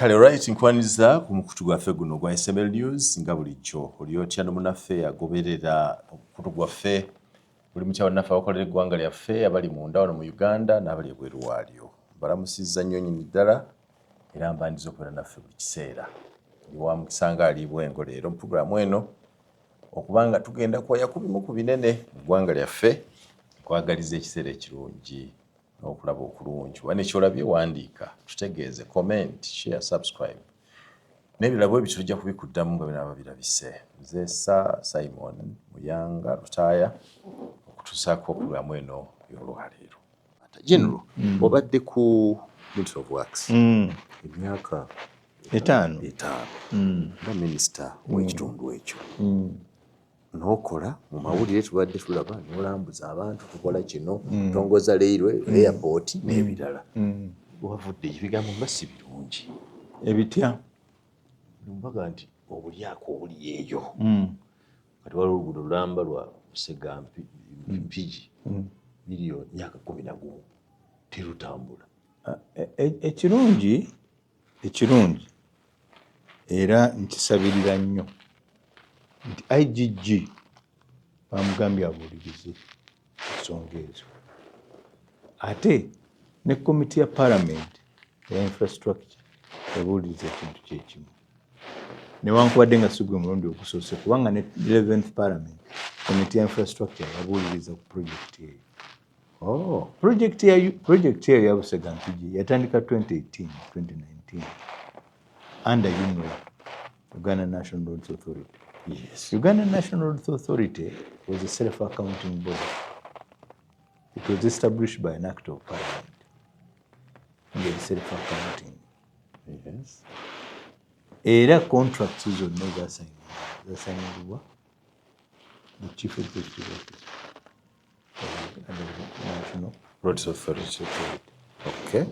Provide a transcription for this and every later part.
Kale right nkwaniza ku mukutu gwaffe guno gwa SML News nga bulijjo oli otya no munaffe agoberera okukutu gwaffe buli mukyawo naffe abakolera eggwanga lyaffe abali munda wano mu Uganda n'abali ebweru waalyo balamusizza nnyo nnyini ddala era mbandiza okubeera naffe buli kiseera wa mukisa nga ali bwengo leero mu pulogulaamu eno okubanga tugenda kwaya ku bimu ku binene mu ggwanga lyaffe kwagaliza ekiseera ekirungi n'okulaba okulungi wane kyolabye wandiika tutegeeze comment share subscribe n'ebirabo ebyo tujja kubikuddamu nga bino ababirabise nze Simon Muyanga Lutaaya okutuusaako pulogulaamu eno y'olwaleero General obadde ku Ministry of Works emyaka 5 nga minisita w'ekitundu ekyo n'okola mu mawulire tubadde tulaba n'olambuza abantu tukola kino tongoza railway airport n'ebirala wavudde ebigambo nga si birungi ebitya mbaga nti obulyako obuli eyo kati waliwo oluguudo lulamba lwa Busega Mpigi miliyoni myaka 11 terutambula ekirungi era nkisabirira nnyo nti IGG bamugambye abuulirize ensonga ezo ate ne komiti ya Parliament ya infrastructure ebuuliriza ekintu kyekimu newankubadde nga si gwe mulundi ogusoose kubanga ne 11th Parliament komiti ya infrastructure yabuuliriza ku projekiti eyo projekiti eyo ya Busega Mpigi yatandika 2018-2019 under Uganda National Roads Authority. Yes. Uganda National Roads Authority was a self-accounting body. It was established by an act of Parliament. And it is self-accounting. Yes. Era contracts zonna zasayinibwa the Chief Executive Officer of the National Roads Authority. Okay.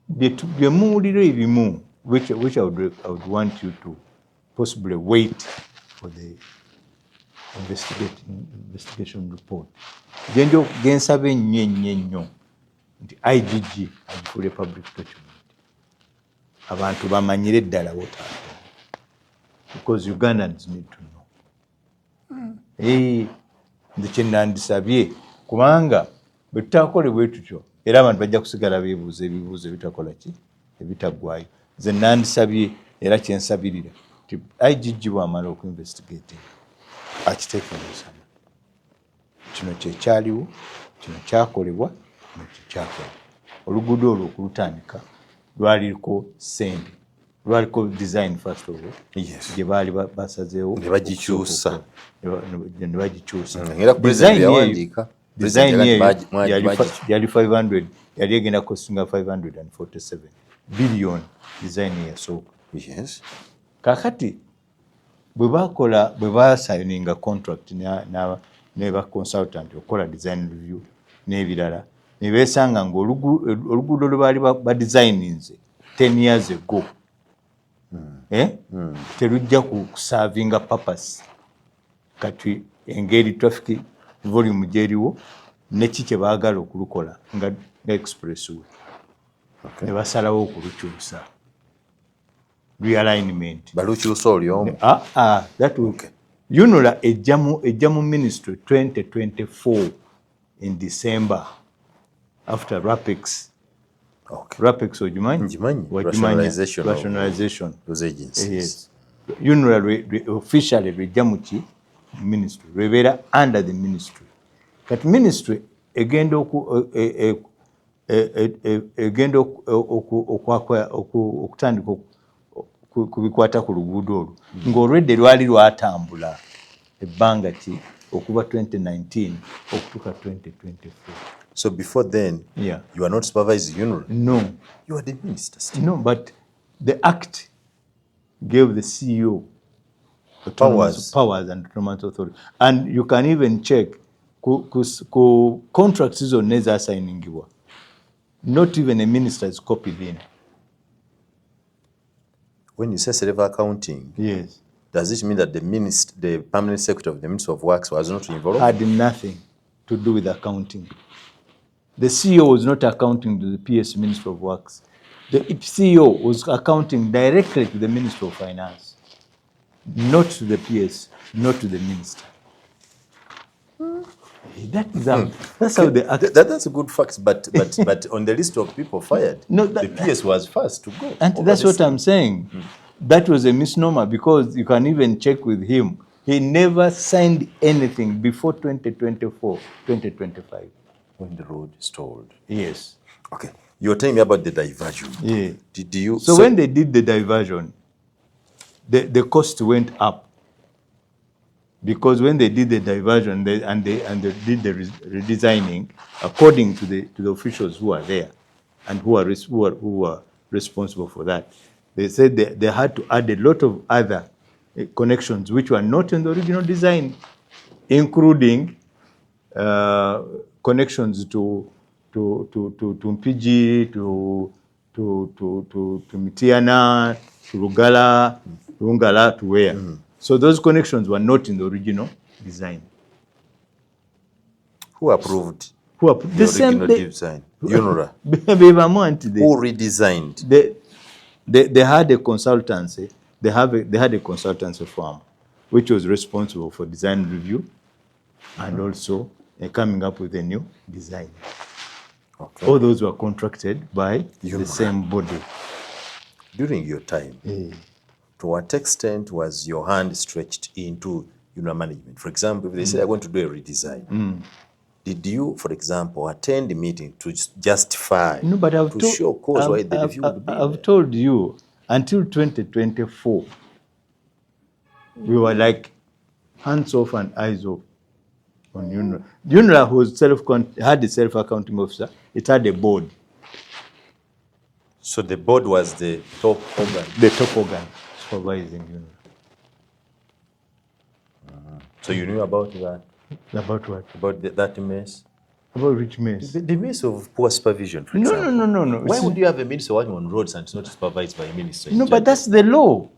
Bye muwulira ebimu which I would want you to possibly wait for the investigation report. Gensaba ennyo nti IGG agifuule public document. Abantu bamanyire ddala wotaaga. Because Ugandans need to know. Nze kye nandisabye kubanga bwe tutaakole bwe tutyo era abantu bajja kusigala beebuuza ebibuuzo ebitakola ki ebitaggwaayo. Nze nandisabye era kyensabirira nti IGG bw'amala okuinvestigate akiteeke musana. Kino kyekyaliwo, kino kyakolebwa, kino kyekyakola. Oluguudo olwo okulutandika lwaliko ssente, lwaliko design first of all. Yes. Gye baali basazeewo ne bagikyusa. Era president yawandiika. Design yali 500, yali egenda costinga 547 billion design yasooka. Yes. Kakati bwe basayininga contract ne ba consultant okola design review n'ebirala ne beesanga nga oluguudo lwe baali badesigninze 10 years ago terujja kuservinga purpose kati engeri traffic volume gyeriwo neki kye baagala okulukola nga expressway. Ne basalawo okulukyusa realignment. Balukyusa oli omu? That okay. Yunula ejja mu ministry 2024 in December after RAPEX. Okay. RAPEX ogimanyi? Rationalization. Those agencies. Yes. Yunula officially rejja mu ki ministry. Revera under the ministry. Kati ministry egenda okutandika kubikwata ku luguudo olwo ng'olwedde lwali lwatambula ebbanga ki okuva 2019 okutuuka 2024. So before then, yeah, you are not supervising UNRA? No. You are the minister still? No, but the act gave the CEO powers and autonomous authority. And you can even check ku contracts zonna ezaasayiningibwa. Not even a minister is copied in. When you say self-accounting, yes, does it mean that the permanent secretary of the Ministry of Works was not involved? Had nothing to do with accounting. The CEO was not accounting to the PS Ministry of Works. The CEO was accounting directly to the Minister of Finance, not to the PS, not to the minister. That's how they act. That's a good fact, but on the list of people fired, No, the PS was first to go. And that's what I'm saying. That was a misnomer, because you can even check with him. He never signed anything before 2024, 2025. When the road stalled. Yes. Okay. You were telling me about the diversion. Yeah. Did you? So when they did the diversion, the cost went up. Because when they did the diversion they did the redesigning, according to the officials who are there and who are responsible for that, they said they had to add a lot of other connections which were not in the original design, including connections to Mpigi, to Mitiana, to Lungala, to where. So those connections were not in the original design. Who approved the original design? UNRA. Who redesigned? They had a consultancy. They had a consultancy firm which was responsible for design review and also coming up with a new design. Okay. All those were contracted by the same body. During your time, to what extent was your hand stretched into management? For example, if they say, I want to do a redesign, did you, for example, attend the meeting to justify, to show cause why the review would be I've told you, until 2024, we were like hands off and eyes off on UNRA. UNRA was had a self-accounting officer. It had a board. So the board was the top organ? The top organ supervising UNRA. So you knew about that? About what? About that mess? About which mess? The mess of poor supervision, for example. No. Why would you have a minister working on roads and it's not supervised by a minister? No, but that's the law.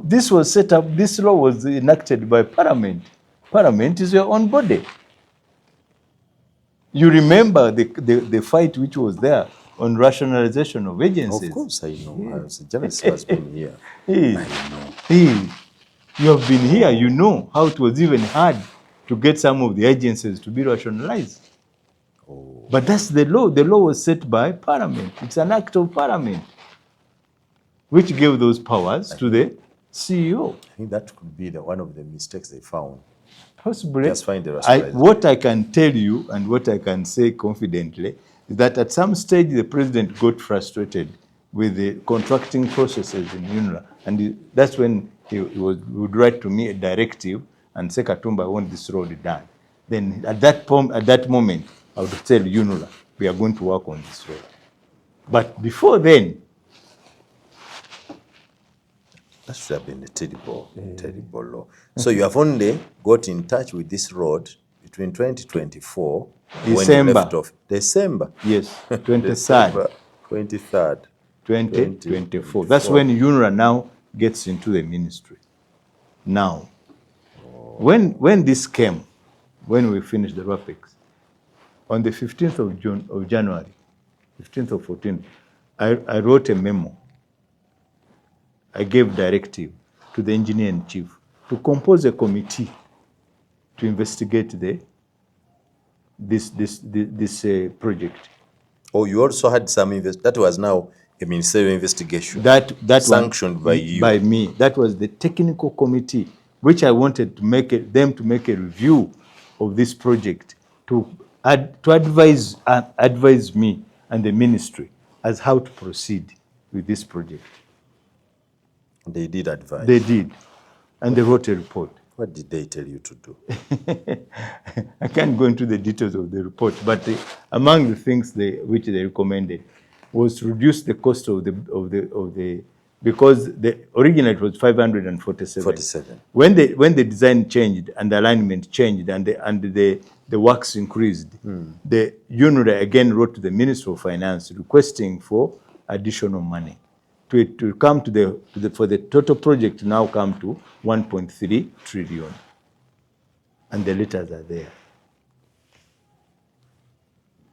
This was set up, this law was enacted by Parliament. Parliament is your own body. You remember the fight which was there on rationalization of agencies. Of course I know. Yeah. As a journalist who has been here, I know. You have been here, you know how it was even hard to get some of the agencies to be rationalized. But that's the law. The law was set by Parliament. It's an act of Parliament which gave those powers to the CEO. I think that could be one of the mistakes they found. Possibly. Just find the rationalization. What I can tell you and what I can say confidently is that at some stage the president got frustrated with the contracting processes in UNRA, and that's when he would write to me a directive and say, Katumba, I want this road done. Then at that moment, I would tell UNRA, we are going to work on this road. But before then, that should have been a terrible law. So you have only got in touch with this road between 2024 when you left off. December. Yes, 23rd. December 23rd. 2024. That's when UNRA now gets into the ministry. Now, when this came, when we finished the RAPEX, on the 15th of January, 15th or 14th, I wrote a memo. I gave directive to the engineer-in-chief to compose a committee to investigate this project. Oh, you also had some that was now a ministerial investigation. That sanctioned by you. By me. That was the technical committee, which I wanted to make them to make a review of this project to advise me and the ministry as how to proceed with this project. They did advise. They did, and they wrote a report. What did they tell you to do? I can't go into the details of the report, but among the things which they recommended was to reduce the cost of the because originally it was 547. 47. When the design changed and the alignment changed and the works increased, the UNRA again wrote to the Minister of Finance requesting for additional money to come for the total project to now come to 1.3 trillion. And the letters are there.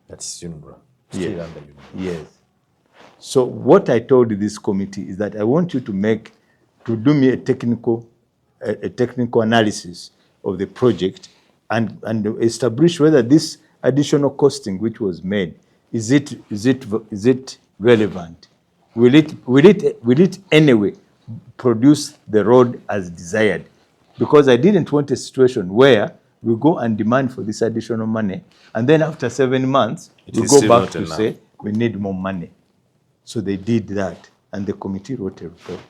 That's UNRA. Yes. Still under UNRA. Yes. So what I told this committee is that I want you to do me a technical analysis of the project and establish whether this additional costing which was made, is it relevant? Will it anyway produce the road as desired? Because I didn't want a situation where we go and demand for this additional money, and then after 7 months, we go back to say we need more money. So they did that, and the committee wrote a report.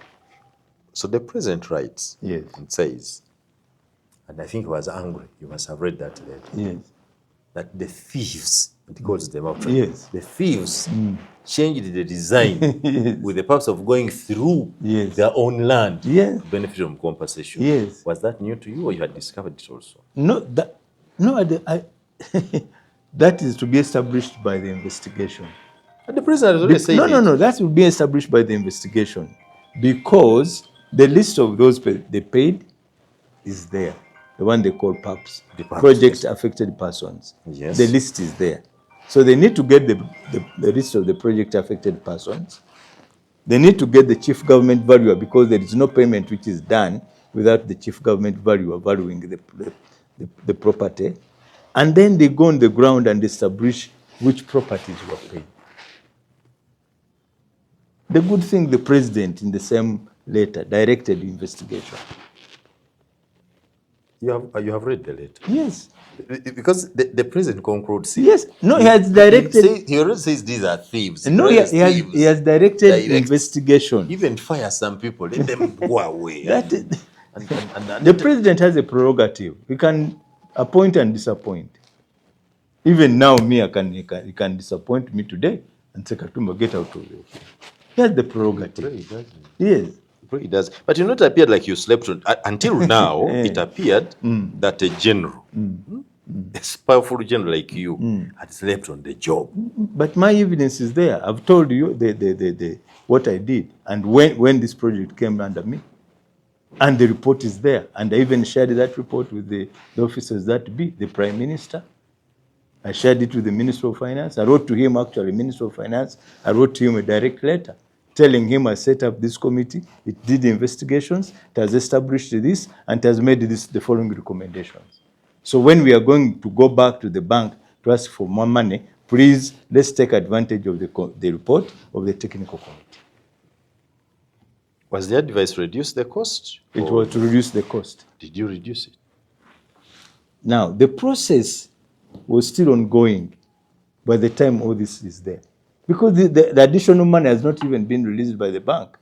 So the president writes, yes, and says, and I think he was angry, you must have read that letter, yes, that the thieves, it calls them out, yes, the thieves changed the design yes, with the purpose of going through yes, their own land yes, to benefit from compensation. Yes. Was that new to you, or you had discovered it also? No, that is to be established by the investigation. And the president has already said no, that will be established by the investigation, because the list of those they paid is there. The one they call PAPs, Project Affected Persons. Yes. The list is there. So they need to get the list of the project affected persons. They need to get the chief government valuer, because there is no payment which is done without the chief government valuer valuing the property. And then they go on the ground and establish which properties were paid. The good thing, the president in the same letter directed the investigation. You have read the letter? Yes. Because the president concludes. Yes. No, he has directed. He already says these are thieves. No, he has directed investigation. Even fire some people, let them go away. The president has a prerogative. He can appoint and disappoint. Even now, he can disappoint me today and say, Katumba, get out of here. He has the prerogative. He doesn't. Yes. It does. But you know, it appeared like you slept on. Until now, it appeared that a general, a powerful general like you, had slept on the job. But my evidence is there. I've told you what I did and when this project came under me. And the report is there. And I even shared that report with the officers that be, the Prime Minister. I shared it with the Minister of Finance. I wrote to him, actually, Minister of Finance. I wrote to him a direct letter telling him I set up this committee, it did investigations, it has established this, and it has made the following recommendations. So when we are going to go back to the bank to ask for more money, please, let's take advantage of the report of the technical committee. Was the advice to reduce the cost? It was to reduce the cost. Did you reduce it? Now, the process was still ongoing by the time all this is there. Because the additional money has not even been released by the bank.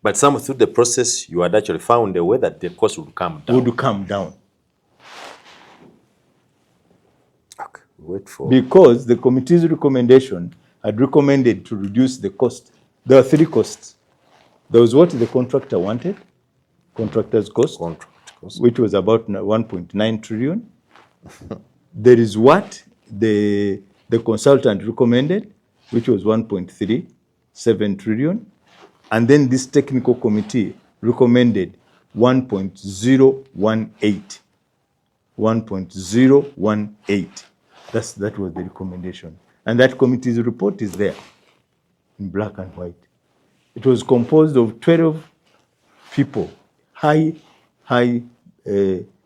But some through the process, you had actually found a way that the cost would come down. Would come down. Okay, wait for... Because the committee's recommendation had recommended to reduce the cost. There are 3 costs. There was what the contractor wanted, contractor's cost, which was about 1.9 trillion. There is what the consultant recommended, which was 1.37 trillion. And then this technical committee recommended 1.018. 1.018. That was the recommendation. And that committee's report is there in black and white. It was composed of 12 people, high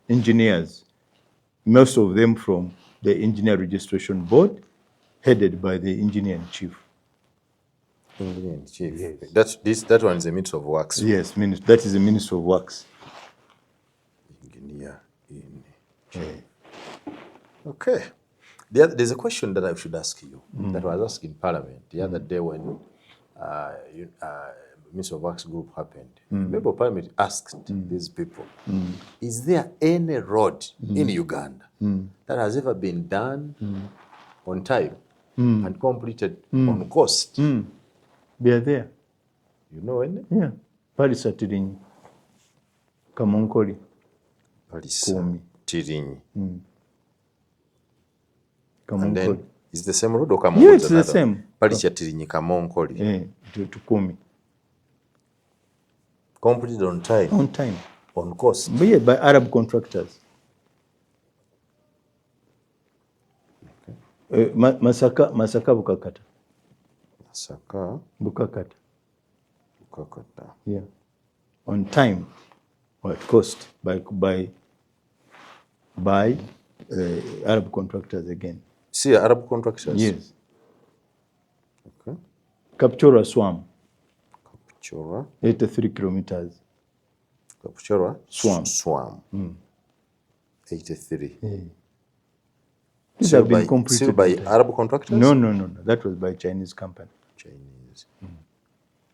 engineers, most of them from the Engineer Registration Board, headed by the engineer-in-chief. Engineer-in-chief. Yes. That one is the Minister of Works. Yes, that is the Minister of Works. Engineer-in-chief. Okay. There's a question that I should ask you that was asked in Parliament the other day when Minister of Works group happened. Member of Parliament asked these people, is there any road in Uganda that has ever been done on time and completed on cost? They are there. You know any? Yeah. Palisa Tirinyi, Kamonkoli, Palisa Tirinyi. And then, is the same road or Kamonkoli? Yeah, it's the same. Palisa Tirinyi, Kamonkoli. Yeah, to Kumi. Completed on time? On time. On cost? But yeah, by Arab contractors. Okay. Masaka Bukakata. Masaka, Bukakata. Bukakata. Yeah. On time or at cost by Arab contractors again. See, Arab contractors? Yes. Okay. Kapchora Swam. Kapchora. 83 kilometers. Kapchora? Swam. Swam. 83. Yeah. These have been completed. Still by Arab contractors? No. That was by Chinese company. Chinese.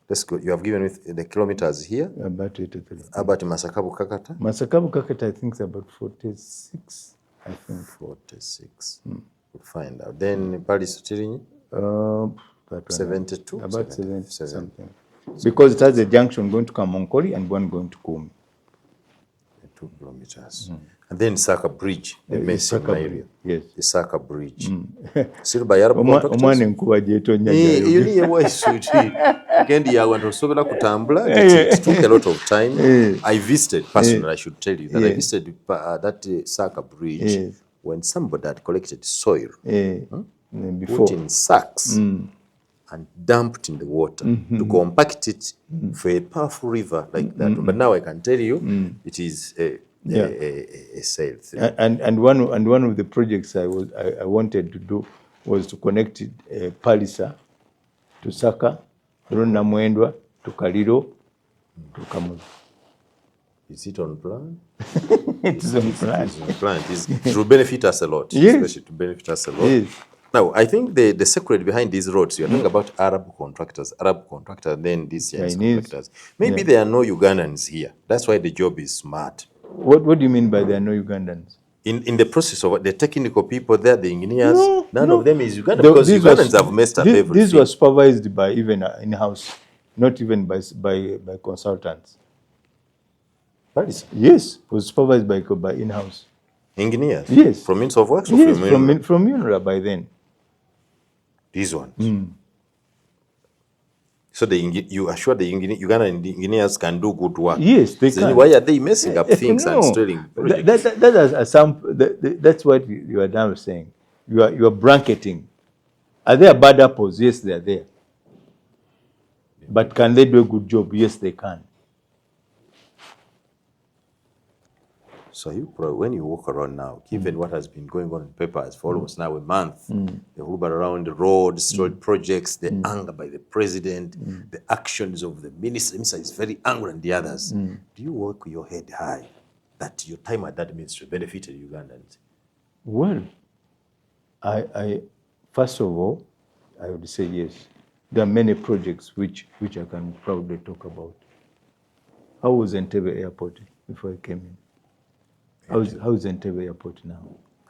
That's good. You have given me the kilometers here. About 83. About Masaka Bukakata? Masaka Bukakata, I think it's about 46. I think. 46. We'll find out. Then Paris Tirinyi? 72? About 70 something. Because it has a junction going to Kamonkoli and one going to Kumi. 2 kilometers. And then Saka Bridge, the massive area. Yes. The Saka Bridge. Still by Arab contractors? Omwana enkuba gyetonya You need a wise suit. Kendi yawe ntosobola kutambula. It took a lot of time. I visited, personally, I should tell you, that I visited that Saka Bridge when somebody had collected soil, put in sacks, and dumped in the water to compact it for a powerful river like that. But now I can tell you, it is a sail through. And one of the projects I wanted to do was to connect Palisa to Saka, Rona Mwendwa to Kaliro to Kamuzu. Is it on plan? It's on plan. It's on plan. It will benefit us a lot. Yes. Especially to benefit us a lot. Yes. Now, I think the secret behind these roads, you're talking about Arab contractors, then these Chinese contractors. Maybe there are no Ugandans here. That's why the job is smart. What do you mean by there are no Ugandans? In the process of the technical people there, the engineers, none of them is Uganda, because Ugandans have messed up everything. These were supervised by even in-house, not even by consultants. Yes, was supervised by in-house. Engineers? Yes. From Ministry of Works? Or yes, from UNRWA by then. These ones? So you are sure the Ugandan engineers can do good work? Yes, they can. Why are they messing up things and stealing projects? That's what you are now saying. You are bracketing. Are there bad apples? Yes, they are there. But can they do a good job? Yes, they can. So when you walk around now, given what has been going on in papers for almost now a month, the Uber around the roads, road projects, the anger by the president, the actions of the minister is very angry, and the others. Do you walk your head high that your time at that ministry benefited Ugandans? Well, I first of all, I would say yes. There are many projects which I can proudly talk about. How was Entebbe Airport before I came in? How is Entebbe Airport now?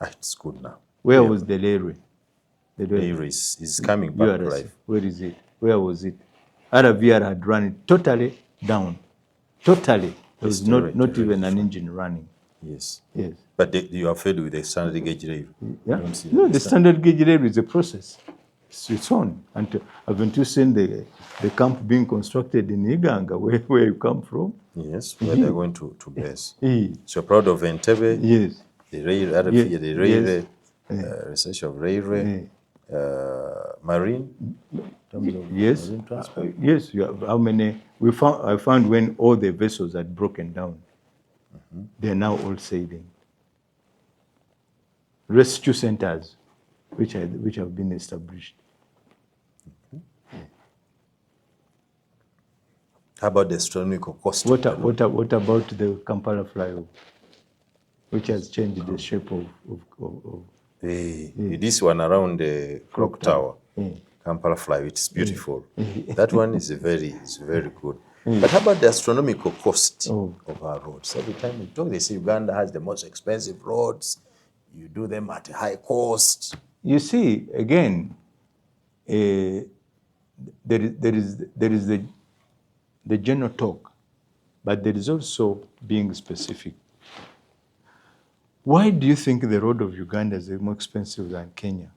It's good now. Where was the railway? The railway is coming back to life. Where is it? Where was it? RVR had run it totally down. Totally. There was not even an engine running. Yes. Yes. But you are fed with the standard gauge rail. Yeah. No, the standard gauge rail is a process. It's on. And haven't you seen the camp being constructed in Iganga, where you come from? Yes, where they're going to base. So you're proud of Entebbe? Yes. The rail, the railway, research of railway, marine? Yes. Marine transport? Yes. How many? I found when all the vessels had broken down, they are now all sailing. Rescue centers, which have been established. How about the astronomical cost? What about the Kampala flyover, which has changed the shape of this one around the clock tower, Kampala flyover? It's beautiful. That one is very good. But how about the astronomical cost of our roads? Every time we talk, they say Uganda has the most expensive roads. You do them at a high cost. You see, again, there is the general talk, but there is also being specific. Why do you think the road of Uganda is more expensive than Kenya?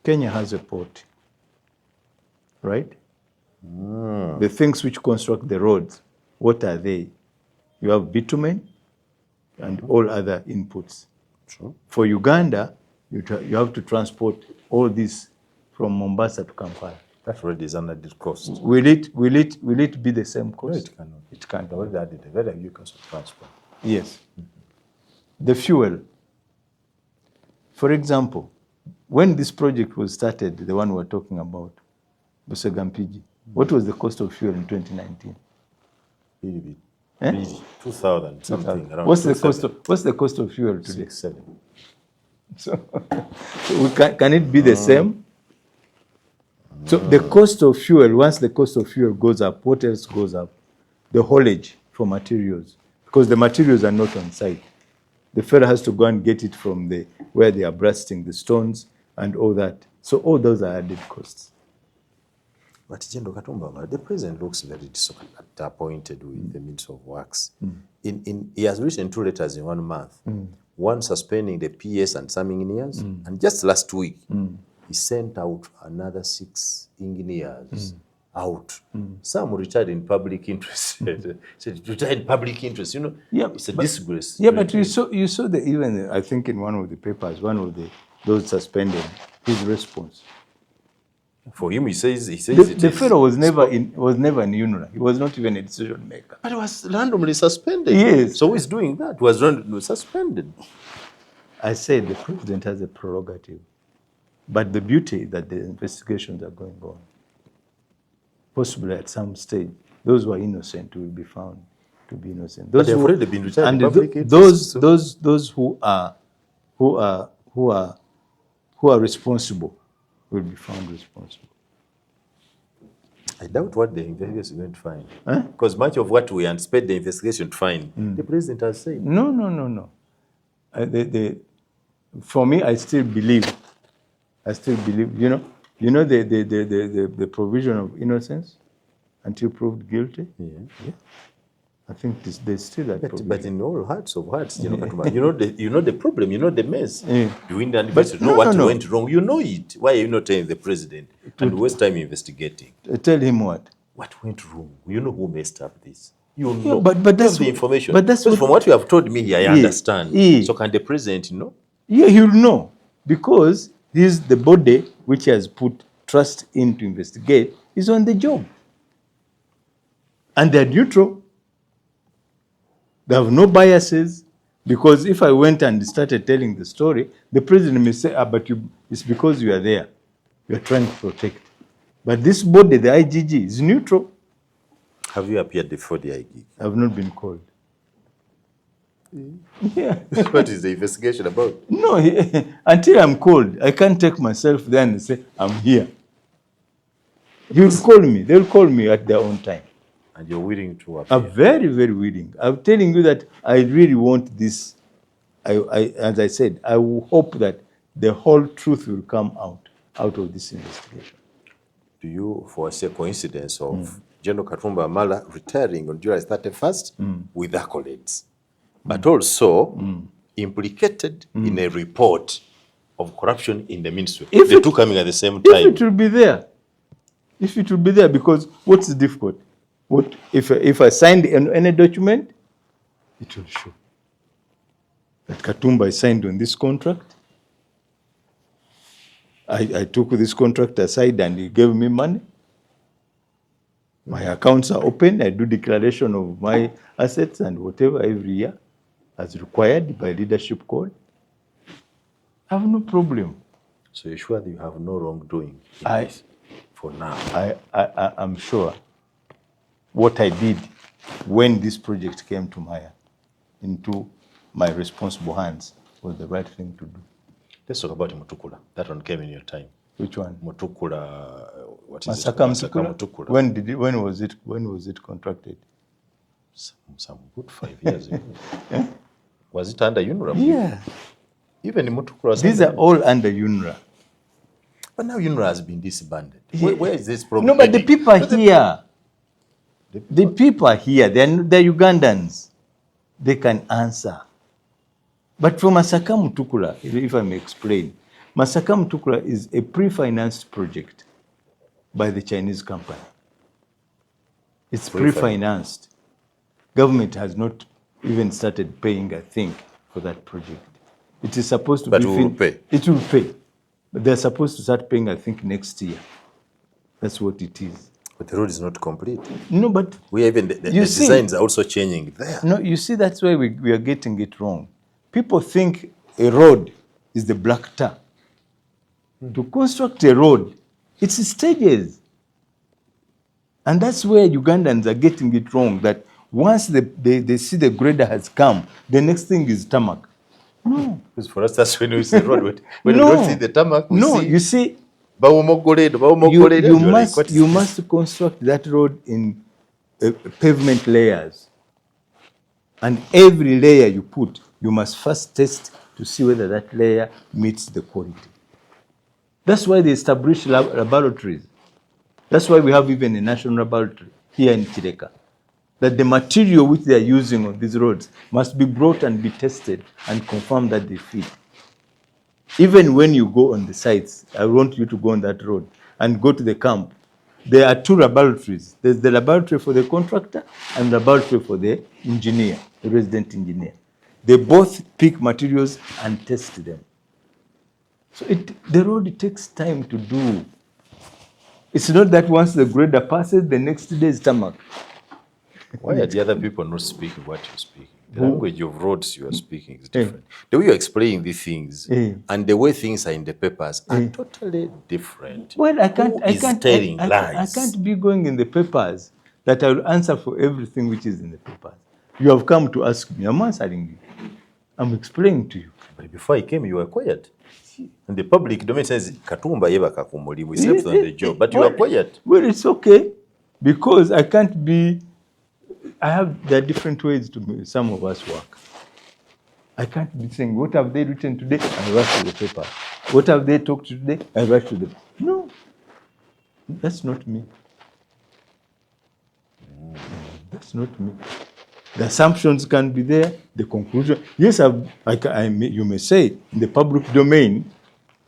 Kenya has a port, right? The things which construct the roads, what are they? You have bitumen and all other inputs. True. For Uganda, you have to transport all this from Mombasa to Kampala. That already is an added cost. Will it be the same cost? No, it cannot. It can't. Already added a very huge cost of transport. Yes. The fuel. For example, when this project was started, the one we're talking about, Busega Mpigi, what was the cost of fuel in 2019? Really, Eh? really, 2,000 something. Around What's the cost of fuel today? 6, 7. So can it be the same? So the cost of fuel, once the cost of fuel goes up, what else goes up? The haulage for materials, because the materials are not on site. The fellow has to go and get it from where they are blasting the stones and all that. So all those are added costs. But General Katumba, the president looks very disappointed with the Minister of Works. He has written 2 letters in 1 month. One suspending the PS and some engineers, and just last week he sent out another 6 engineers out. Some retired in public interest. Said retired in public interest. You know, it's a disgrace. Yeah, but you saw the even I think in one of the papers, one of those suspended, his response. For him, he says the fellow was never in UNRA. He was not even a decision maker. But he was randomly suspended. Yes. So who is doing that? He was randomly suspended. I said the president has a prerogative, but the beauty is that the investigations are going on. Possibly at some stage, those who are innocent will be found to be innocent. Those but they've already been retired. And those who are responsible will be found responsible. I doubt what the investigation is going to find. Because much of what we anticipate the investigation to find, the president has said. No. For me, I still believe. You know the provision of innocence until proved guilty. Yeah. I think there's still that provision. But in all hearts of hearts, you know the problem, you know the mess. Doing the investigation, know what went wrong. You know it. Why are you not telling the president and waste time investigating? Tell him what? What went wrong? You know who messed up this. You know. But that's the information. But that's from what you have told me, I understand. So can the president know? Yeah, he'll know, because he's the body which has put trust in to investigate. Is on the job, and they're neutral. They have no biases, because if I went and started telling the story, the president may say, but it's because you are there. You are trying to protect. But this body, the IGG, is neutral. Have you appeared before the IGG? I have not been called. Yeah. What is the investigation about? No, until I'm called, I can't take myself there and say, I'm here. You'll call me. They'll call me at their own time. And you're willing to appear? I'm very, very willing. I'm telling you that I really want this. As I said, I will hope that the whole truth will come out of this investigation. Do you foresee a coincidence of General Katumba Wamala retiring on July 31st with accolades, but also implicated in a report of corruption in the ministry? The two coming at the same time. If it will be there. If it will be there, because what's difficult? What if I signed any document, it will show that Katumba is signed on this contract. I took this contract aside and he gave me money. My accounts are open. I do declaration of my assets and whatever every year as required by leadership code. I have no problem. So you're sure that you have no wrongdoing for now? I'm sure what I did when this project came to into my responsible hands was the right thing to do. Let's talk about Mutukula. That one came in your time. Which one? Mutukula. What is Masaka it? Mutukula. When was it contracted? Some good 5 years ago. Was it under UNRA? Yeah. Even in Mutukula. These are all under UNRA. But now UNRA has been disbanded. Where is this problem? No, but the people are here. The people are here. They're Ugandans. They can answer. But for Masaka Mutukula, if I may explain, Masaka Mutukula is a pre-financed project by the Chinese company. It's pre-financed. Government has not even started paying, I think, for that project. It is supposed to be... But it will pay. It will pay. But they're supposed to start paying, I think, next year. That's what it is. But the road is not complete. No, but We even the designs are also changing there. No, you see, that's why we are getting it wrong. People think a road is the black tar. To construct a road, it's stages. And that's where Ugandans are getting it wrong, that once they see the grader has come, the next thing is tarmac. No. Because for us, that's when we see the road. When we don't see the tarmac, we see... you see, you must construct that road in pavement layers. And every layer you put, you must first test to see whether that layer meets the quality. That's why they establish laboratories. That's why we have even a national laboratory here in Kireka. That the material which they are using on these roads must be brought and be tested and confirm that they fit. Even when you go on the sites, I want you to go on that road and go to the camp. There are two laboratories. There's the laboratory for the contractor and the laboratory for the engineer, the resident engineer. They both pick materials and test them. So the road takes time to do. It's not that once the grader passes, the next day is tarmac. Why are the other people not speaking what you're speaking? The language of roads you are speaking is different. The way you're explaining these things and the way things are in the papers are totally different. Well, I can't be going in the papers that I will answer for everything which is in the papers. You have come to ask me. I'm answering you. I'm explaining to you. But before I came, you were quiet. And the public domain says, Katumba yebaka kumuli. We slept on the job, but you are quiet. Well, it's okay, because I can't be... there are different ways to some of us work. I can't be saying, what have they written today? I rush to the paper. What have they talked today? I rush to the... No, that's not me. That's not me. The assumptions can be there, the conclusion. Yes, you may say in the public domain,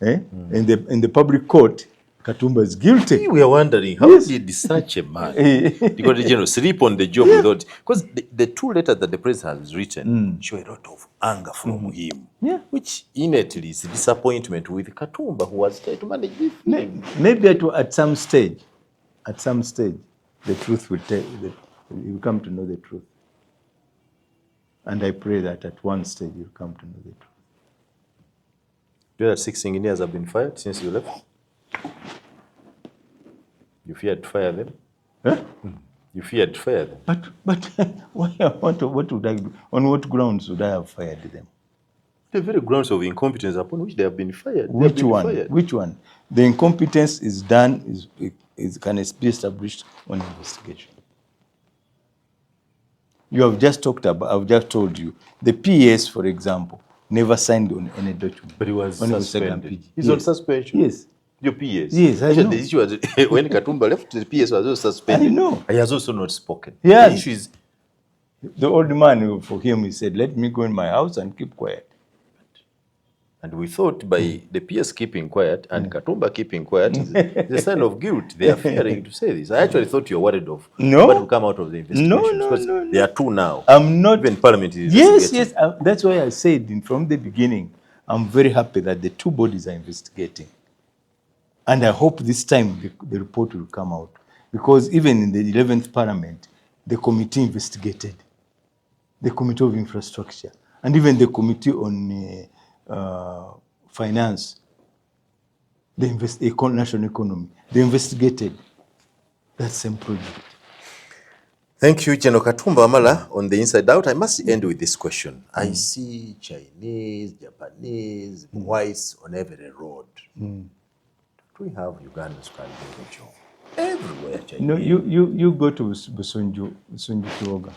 in the public court, Katumba is guilty. We are wondering, how did such a man, the sleep on the job without... Because the two letters that the president has written show a lot of anger from him, which innately is disappointment with Katumba, who was trying to manage this thing. Maybe at some stage, the truth will tell you, you will come to know the truth. And I pray that at one stage you'll come to know the truth. Do you know that 6 engineers have been fired since you left? You feared to fire them? Huh? You feared to fire them? But what would I do? On what grounds would I have fired them? The very grounds of incompetence upon which they have been fired. Which one? The incompetence is done, can be established on investigation. You have just talked about, I've just told you, the PS, for example, never signed on any document. But he was suspended. He's on suspension? Yes. Your PS? Yes, I know. The issue was, when Katumba left, the PS was also suspended. I know. He has also not spoken. Yes. The issue is... The old man, for him, he said, let me go in my house and keep quiet. And we thought by the PS keeping quiet and Katumba keeping quiet is a sign of guilt. They are fearing to say this. I actually thought you were worried of what will come out of the investigation. No. There are two now. I'm not. Even Parliament is Yes. That's why I said from the beginning, I'm very happy that the two bodies are investigating. And I hope this time the report will come out. Because even in the 11th Parliament, the committee investigated. The Committee of Infrastructure. And even the Committee on Finance, the National Economy. They investigated that same project. Thank you, General Katumba Wamala. On the Inside Out, I must end with this question. I see Chinese, Japanese, whites on every road. Do we have Ugandans who can do the job? Everywhere, Chinese. No, you go to Busunju Chiwoga.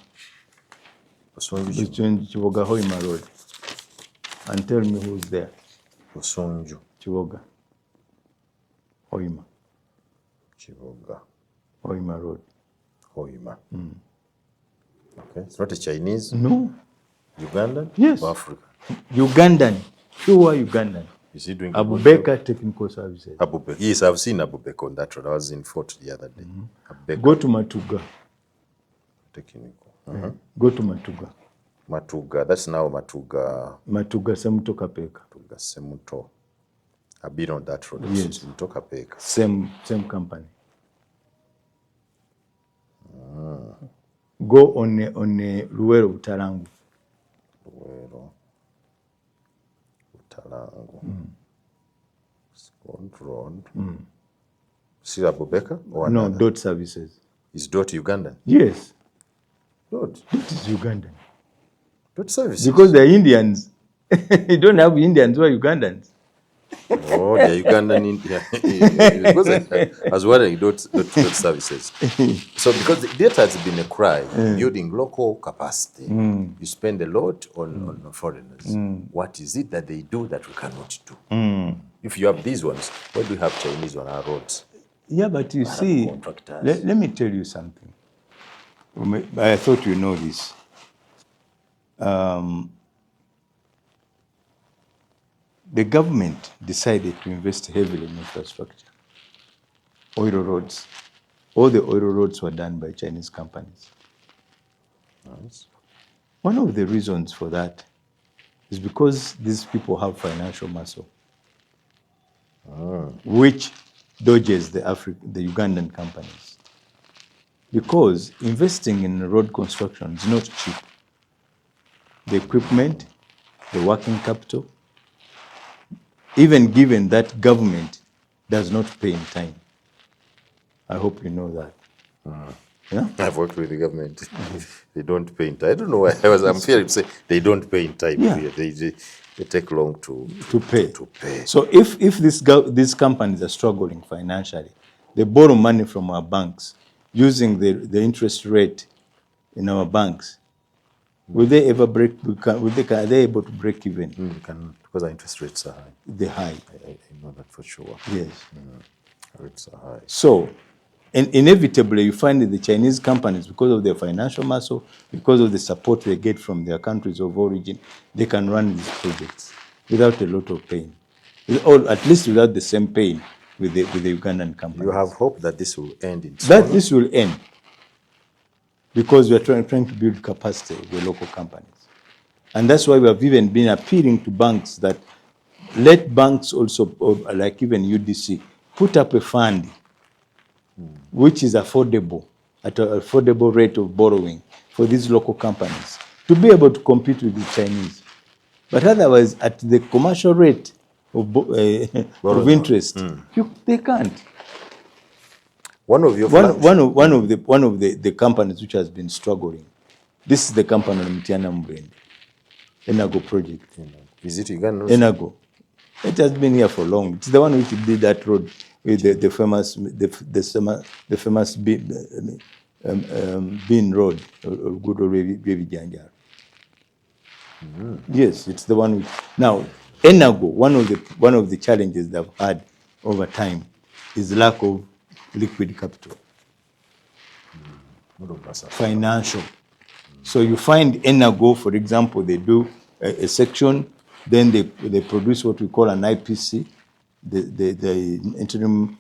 Busunju Chiwoga, Hoima Road. And tell me who's there. Busunju Chiwoga. Hoima. Chiwoga. Hoima Road. Hoima. Okay. It's not a Chinese? No. Ugandan? Yes. Or African? Ugandan. Sure, Ugandan. Is he doing Abubeka Technical Services. Abubeka. Yes, I've seen Abubeka on that road. I was in Fort the other day. Go to Matuga. Technical. Go to Matuga. Matuga. That's now Matuga. Matuga Semuto Kapeka. Matuga Semuto. I've been on that road. Yes. Semuto Kapeka. Same company. go on Luwero Butalangu. Luwero Butalangu. Scott Road. Sira Bubeka? Or No, another? Dot Services. Is Dot Ugandan? Yes. Dot. Dot is Ugandan. Dot Services? Because they're Indians. You don't have Indians who are Ugandans. Oh, they're Ugandan India. Because I was wondering, dot services. So because data has been a cry, building local capacity, you spend a lot on foreigners. What is it that they do that we cannot do? If you have these ones, why do you have Chinese on our roads? Yeah, but you see, let me tell you something. I thought you know this. The government decided to invest heavily in infrastructure. Oil roads. All the oil roads were done by Chinese companies. Nice. One of the reasons for that is because these people have financial muscle, which dodges the Ugandan companies. Because investing in road construction is not cheap. The equipment, the working capital, even given that government does not pay in time. I hope you know that. Yeah? I've worked with the government. They don't pay in time. I don't know why I'm fearing to say they don't pay in time. Yeah. They take long to pay. So if these companies are struggling financially, they borrow money from our banks using the interest rate in our banks. Will they ever break? Are they able to break even? You can, because our interest rates are high. They're high. I know that for sure. Yes. Rates are high. So, inevitably, you find that the Chinese companies, because of their financial muscle, because of the support they get from their countries of origin, they can run these projects without a lot of pain, or at least without the same pain with the Ugandan companies. You have hope that this will end in That this will end, because we are trying to build capacity of the local companies. And that's why we have even been appealing to banks that let banks also, like even UDC, put up a fund which is affordable, at an affordable rate of borrowing for these local companies to be able to compete with the Chinese. But otherwise, at the commercial rate of interest, they can't. One of your one of the companies which has been struggling. This is the company on Mtiana Mbrende, Enago project. Is it Uganda? Enago. It has been here for long. It's the one which did that road with the famous Bean Road, Oluguudo. Yes, it's the one. Now, Enago, one of the challenges they've had over time is lack of liquid capital, financial. So you find Enago, for example, they do a section, then they produce what we call an IPC, the interim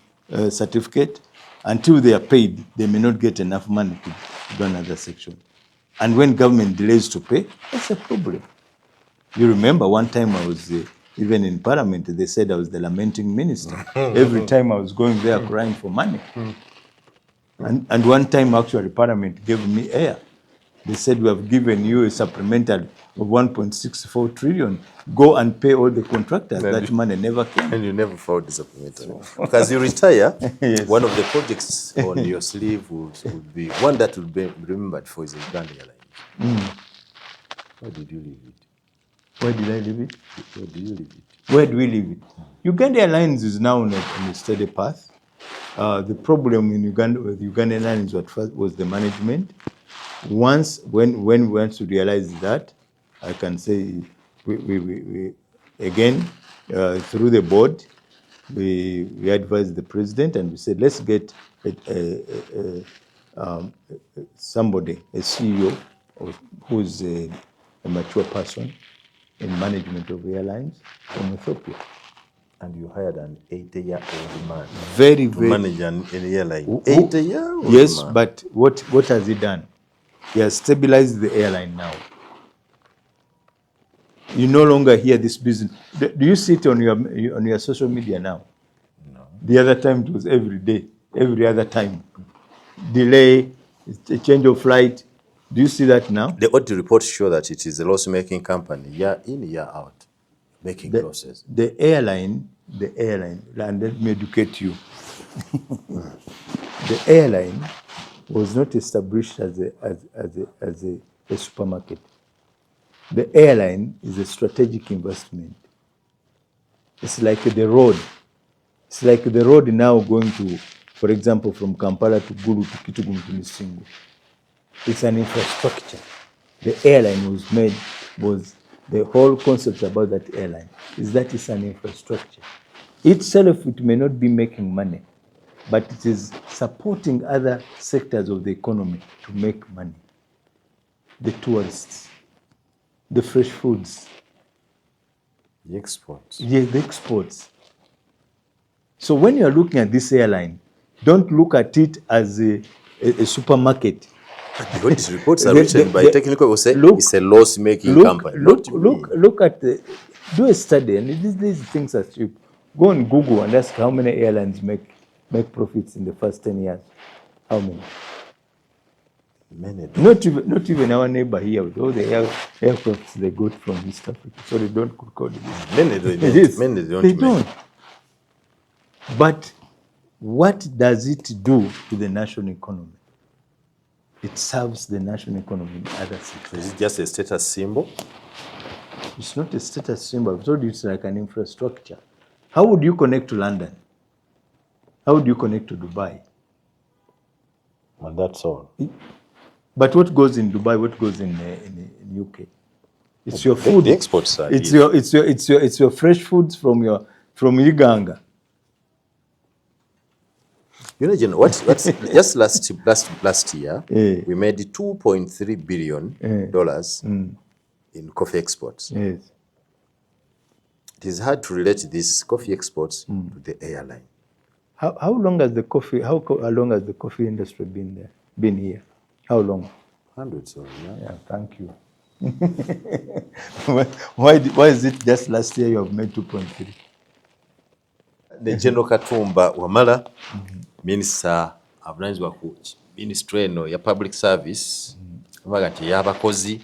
certificate. Until they are paid, they may not get enough money to do another section. And when government delays to pay, that's a problem. You remember one time I was even in Parliament, they said I was the lamenting minister. Every time I was going there crying for money. And one time actually Parliament gave me air. They said, we have given you a supplemental of 1.64 trillion. Go and pay all the contractors. That money never came. And you never found the supplemental. Because you retire, yes. One of the projects on your sleeve would be, one that will be remembered for is the Uganda Airlines. Why did you leave it? Why did I leave it? Where do you leave it? Where do we leave it? Uganda Airlines is now on a steady path. The problem in Uganda with Uganda Airlines was the management. When we went to realize that, I can say we again through the board, we advised the president and we said, let's get somebody, a CEO who's a mature person in management of airlines from Ethiopia. And you hired an 80-year-old man very to manage an airline. 80-year-old yes, man. But what has he done? He has stabilized the airline now. You no longer hear this business. Do you see it on your social media now? No. The other time it was every day, every other time. Delay, a change of flight. Do you see that now? The audit reports show that it is a loss-making company, year in, year out, making losses. The airline, and let me educate you. The airline was not established as a supermarket. The airline is a strategic investment. It's like the road. It's like the road now going to, for example, from Kampala to Gulu to Kitgum to Misingu. It's an infrastructure. The airline was the whole concept about that airline is that it's an infrastructure. Itself, it may not be making money, but it is supporting other sectors of the economy to make money. The tourists, the fresh foods. The exports. Yes, the exports. So when you're looking at this airline, don't look at it as a supermarket. The audit reports are written by technical, say it's a loss-making company. Look at do a study, and these things are cheap. Go on Google and ask how many airlines make profits in the first 10 years. How many? Many don't. Not even our neighbor here with all the aircrafts they got from East Africa. So they don't record it. Many don't. But what does it do to the national economy? It serves the national economy in other sectors. Is it just a status symbol? It's not a status symbol. I've told you it's like an infrastructure. How would you connect to London? How would you connect to Dubai? And that's all. But what goes in Dubai? What goes in UK? It's your food. The export side. It's your fresh foods from Uganda. You know, Jen, what's just last year, we made $2.3 billion in coffee exports. Yes. It is hard to relate these coffee exports to the airline. How long has the coffee industry been here? How long? Hundreds of years. Yeah, thank you. Why is it just last year you have made 2.3? The General Katumba Wamala, Minister avunanyizibwa ku ministry eno ya public service, abaga nti y'abakozi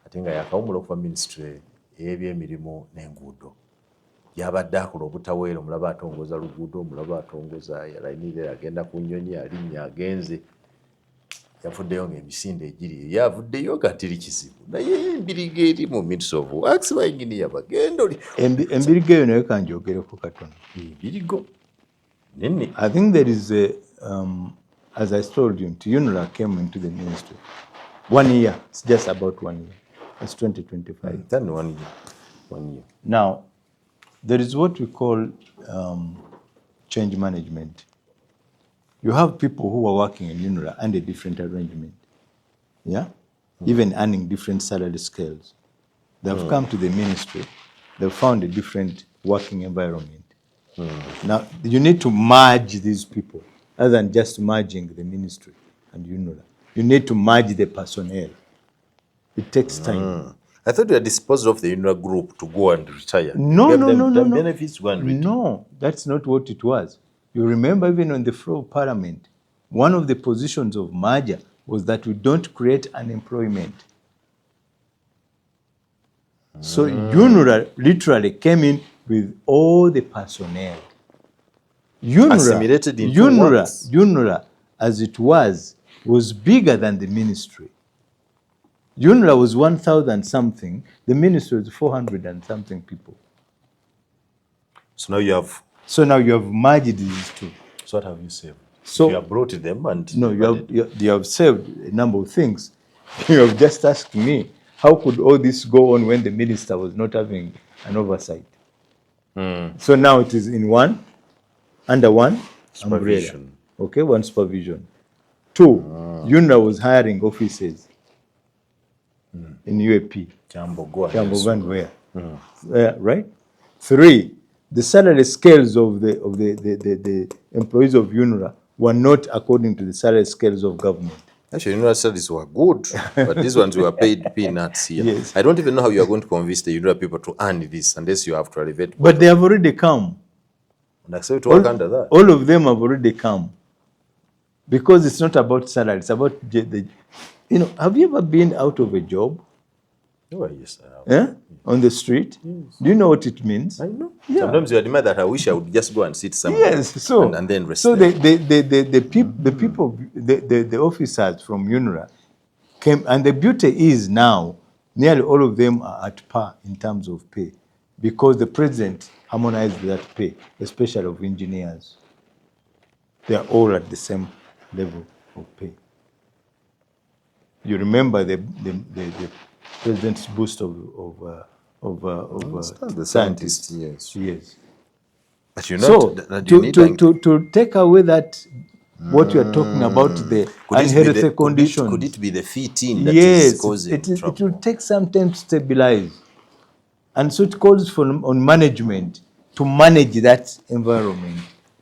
ate nga yakawumula okuva ministry ey'ebyemirimu n'enguudo. Yabadde akola obutaweera, omulaba atongoza luguudo, omulaba atongoza yalayinire agenda ku nnyonyi alinnya agenze. Yavuddeyo ng'emisinde egiri yavuddeyo nga tiri kizibu. Naye embiriga eri mu Ministry of Works bayinginiya bagenda oli. Embiriga eyo nayo kanjogereko katono. Embirigo. Nene. I think there is as I told you, UNRA came into the ministry. 1 year, it's just about 1 year. It's 2025. Then 1 year. 1 year. Now, there is what we call change management. You have people who are working in UNRA under different arrangement, yeah? Even earning different salary scales. They've come to the ministry, they've found a different working environment. Now, you need to merge these people, other than just merging the ministry and UNRA. You need to merge the personnel. It takes time. I thought you had disposed of the UNRA group to go and retire. No. Benefits to go and retire. No, that's not what it was. You remember even on the floor of Parliament, one of the positions of merger was that we don't create unemployment. So UNRA literally came in with all the personnel. Assimilated into works. UNRA, as it was bigger than the ministry. UNRA was 1,000 something, the ministry was 400 and something people. So now you have merged these two. So what have you saved? So you have brought them and... No, you have saved a number of things. You have just asked me, how could all this go on when the minister was not having an oversight? So now it is under one supervision. Umbrella. Okay, one supervision. 2, UNRA was hiring officers in UAP. Jambogan where? Right? 3, the salary scales of the employees of UNRA were not according to the salary scales of government. Actually, UNRA salaries were good, but these ones were paid peanuts here. Yes. I don't even know how you are going to convince the UNRA people to earn this unless you have to elevate. But they have already come. And accept to work under that. All of them have already come. because it's not about salary, it's about have you ever been out of a job? Oh, yes, I have. Yeah? On the street? Yes. Do you know what it means? I know. Yeah. Sometimes you admire that I wish I would just go and sit somewhere. Yes, so and then rest so there. the people, the officers from UNRWA came, and the beauty is now nearly all of them are at par in terms of pay, because the president harmonized that pay, especially of engineers. They are all at the same level of pay. You remember the president's boost of the scientists. Yes. Yes. But you know, to take away that what you are talking about, the unhealthy conditions. Could it be the fit-in that is causing trouble? It will take some time to stabilize. And so it calls for on management to manage that environment.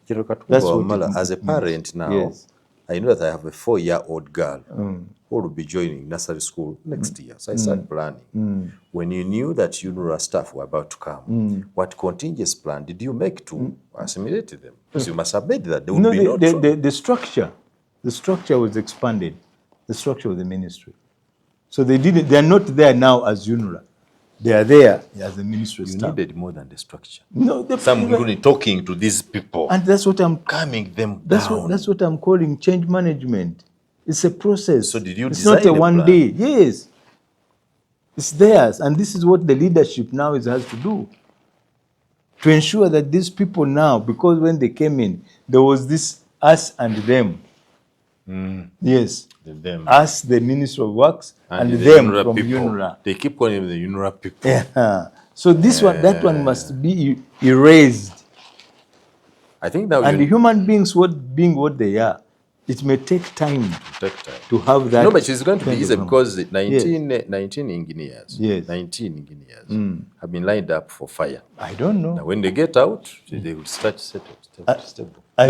That's Wamala, as a parent now, yes. I know that I have a 4-year-old girl who will be joining nursery school next year. So I started planning. When you knew that UNRWA staff were about to come, what contingency plan did you make to assimilate them? Because you must have made that there would be no trouble. The structure was expanded. The structure of the ministry. So they are not there now as UNRWA. They are there as the ministry staff. You needed more than the structure. No, Somebody talking to these people. And that's what I'm calming them down. That's what I'm calling change management. It's a process. So did you It's design not a one plan? day. Yes. It's theirs. And this is what the leadership now has to do. To ensure that these people now, because when they came in, there was this us and them. Yes. Them. Us, the Ministry of Works, and them from UNRWA. They keep calling them the UNRWA people. Yeah. So that one must be erased. I think now and human beings being what they are, it may take time to have that. No, but it's going to be easy because 19 engineers, yes. 19 engineers have been lined up for fire. I don't know. Now, when they get out, they will start stable. I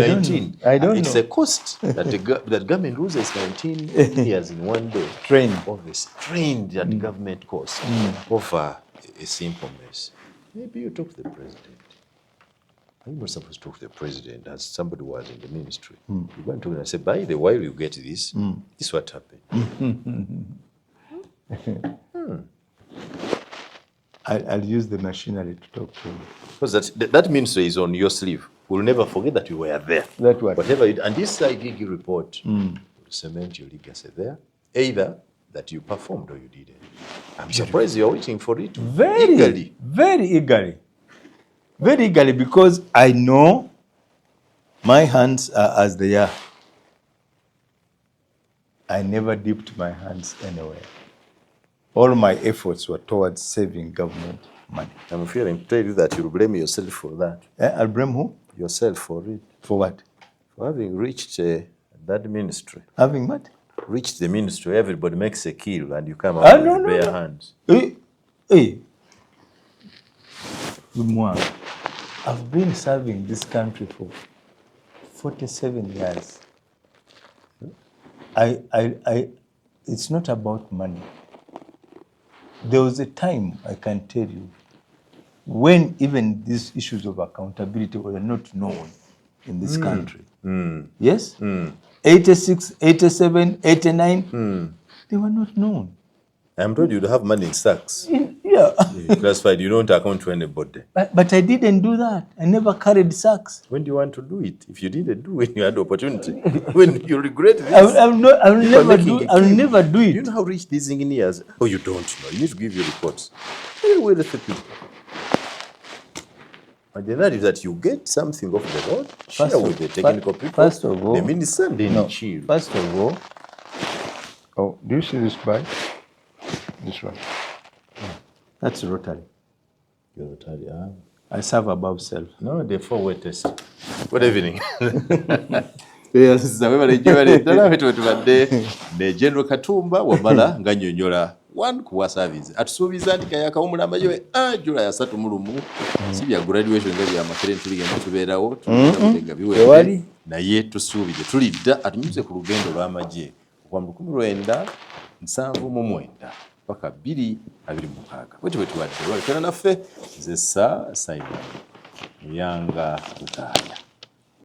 don't know. It's a cost that government loses 19 engineers in one day. Trained at government cost over a simple mess. Maybe you talk to the president. I'm not supposed to talk to the president as somebody who was in the ministry. You go and talk and say, by the way, you get this. This is what happened. I'll use the machinery to talk to you. Because that ministry is on your sleeve. We'll never forget that you were there. Whatever you, and this IGG report will cement your legacy there. Either that you performed or you didn't. I'm surprised you're waiting for it eagerly. Very eagerly. Very eagerly, because I know my hands are as they are. I never dipped my hands anywhere. All my efforts were towards saving government money. I'm fearing to tell you that you'll blame yourself for that. I'll blame who? Yourself for it. For what? For having reached that ministry. Having what? Reached the ministry, everybody makes a kill and you come out with bare hands. Hey. Good morning. I've been serving this country for 47 years. It's not about money. There was a time, I can tell you, when even these issues of accountability were not known in this country. Yes? 86, 87, 89, they were not known. I'm told you'd have money in sacks. Yeah. Classified, you don't account to anybody. But I didn't do that. I never carried sacks. When do you want to do it? If you didn't do it, when you had the opportunity. When you regret this. I'll never do it. You know how rich these engineers? Oh, you don't know. You need to give your reports. Very well respected. And then that is that you get something off the road, share with the technical people. First of all, the minister didn't chill. First of all, do you see this bike? This one. That's Rotary. You're Rotary, I serve above self. No, the 4-way test. Good evening. Yes, the General Katumba, Wamala, Nganyonyola, one kuwa service. Atusubiza ndika yakawumula amayowe, July 3 mulumu. Sibya graduation ngali ya makereni tuligenda tubeerawo, tuliga biwe. Naye tusuubije tulidda atunyuze ku lugendo lw'amagye kwa 1979 paka 2026. Bwetyo tuwadde wali tena naffe nze Simon Muyanga Uganda.